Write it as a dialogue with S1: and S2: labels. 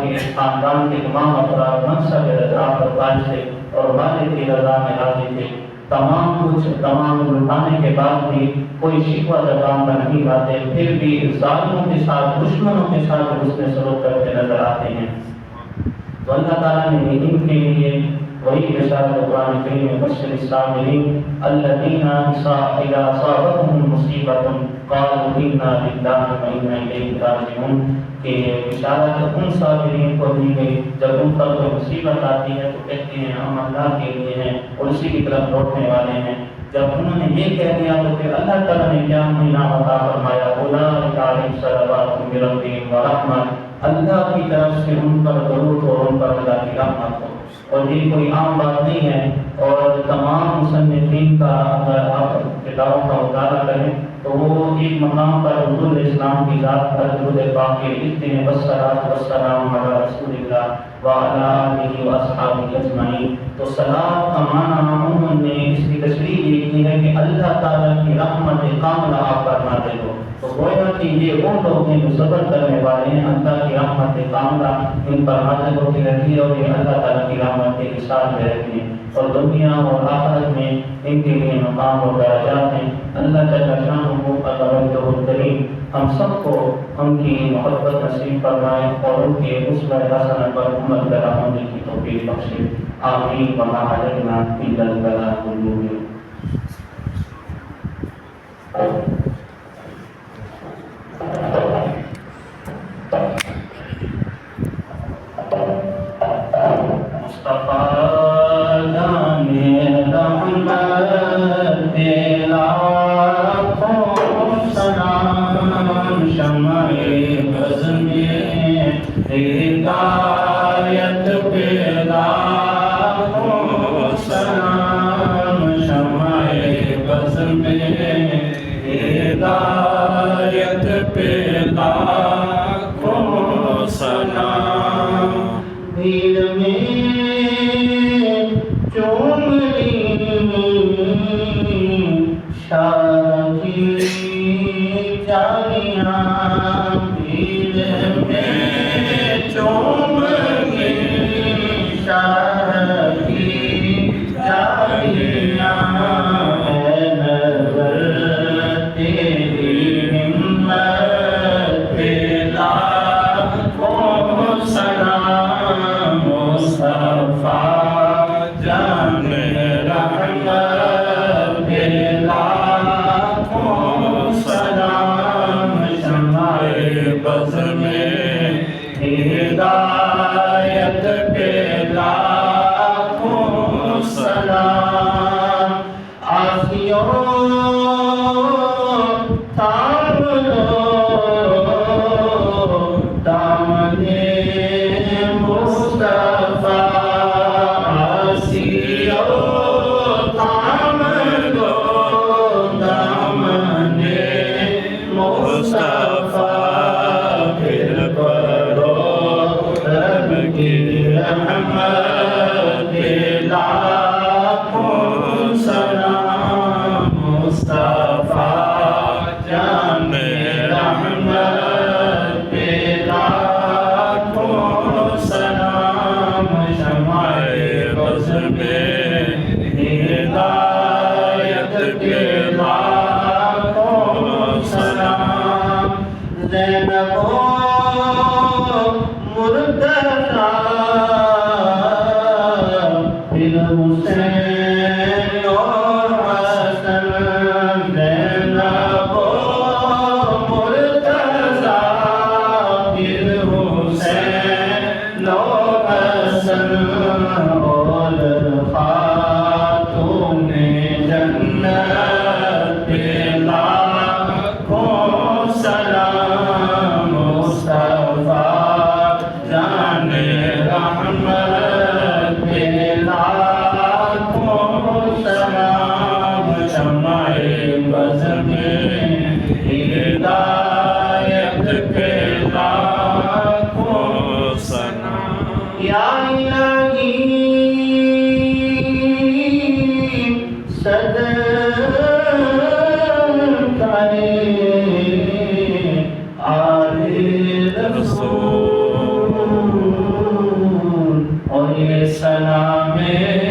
S1: के खानदान के तमाम अफराद मकसद रजा पर ताज थे और वाले की रजा में राजी थे। तमाम लुटाने के बाद भी कोई शिकवा जबान पर नहीं लाते, फिर भी जालिमों के साथ, दुश्मनों के साथ उसने सलूक करते नजर आते हैं। तो अल्लाह ताला ने इनके लिए वही बशारत कुरान करीम में बशर साबिरीन अल्लज़ीना इज़ा असाबतहुम मुसीबतुन क़ालू इन्ना लिल्लाहि व इन्ना इलैहि राजिऊन के बशारत उन साबिरीन को दी गई जब उन पर कोई मुसीबत आती है तो कहते हैं हम अल्लाह के लिए हैं और उसी की तरफ लौटने वाले हैं। जब उन्होंने ये कह दिया तो फिर अल्लाह ताला ने क्या महीना अता फरमाया, उलाइका अलैहिम सलवातु मिर रब्बिहिम व रहमा, अल्लाह की तरफ से उन पर दरूद और उन पर अल्लाह की रहमत हो। और ये कोई आम बात नहीं है और तमाम मुसन्निफीन का अगर आप किताबों का मुताला करें तो वो एक मकाम पर हुज़ूर इस्लाम की ज़ात पर दुरूद पाक के लिखते हैं वस्सलातु वस्सलामु अला रसूलिल्लाह व अला आलिहि व अस्हाबिहि अजमईन। तो सलात का माना उन्होंने इसकी तशरीह ये की है कि अल्लाह ताला की रहमत कामिला आप पर नाज़िल हो। तो गोया कि ये उन लोग हैं जो सब्र करने वाले हैं, अल्लाह की रहमत कामिला इन पर नाज़िल होती रहती है और ये अल्लाह ताला की रहमत के हिसाब में रहती है और दुनिया और आखिरत में इनके लिए मकाम और दराजात हैं। अल्लाह जल्ल शानुहु अज़्ज़वजल्ल करीम हम सबको उनकी मोहब्बत नसीब फरमाए और उनके उसवा हसना पर अमल करने की तौफीक बख्शे। आमीन व मा अलैना इल्लल बलागुल मुबीन। मुस्तफा जाने रहमत तेरा सलाम शम्मे बज़्म में हिदायत पे लाखों सलाम शम्मे बज़्म में हिदायत पे लाखों सलाम। भीड़ में चूम ली शाह की जानियां, भीड़ में चूम ली शाह की जानियां, है नज़र तेरी हिम्मत पे लाखों सलाम। मुस्तफा जाने रहमत पे लाखों सलाम शम्मे बज़्म में हिदायत पे लाखों सलाम। आसियों थाम लो दामने मुस्तफा, आसियों थाम लो दामने मुस्तफा, फिर पढ़ो रब की रहमत पे लाखों सलाम। मुस्तफा जाने रहमत पे लाखों सलाम शम्मे बज़्म में हिदायत के लाखों सलाम। ज़ैनबो मुर्तज़ा फिर हुसैन और हसन, ज़ैनबो मुर्तज़ा फिर हुसैन और हसन, और खातूने जन्नत पे लाखों सलाम। मुस्तफा जाने रहमत पे लाखों सलाम शम्मे बज़्म में हिदायत पे लाखों
S2: ये सना में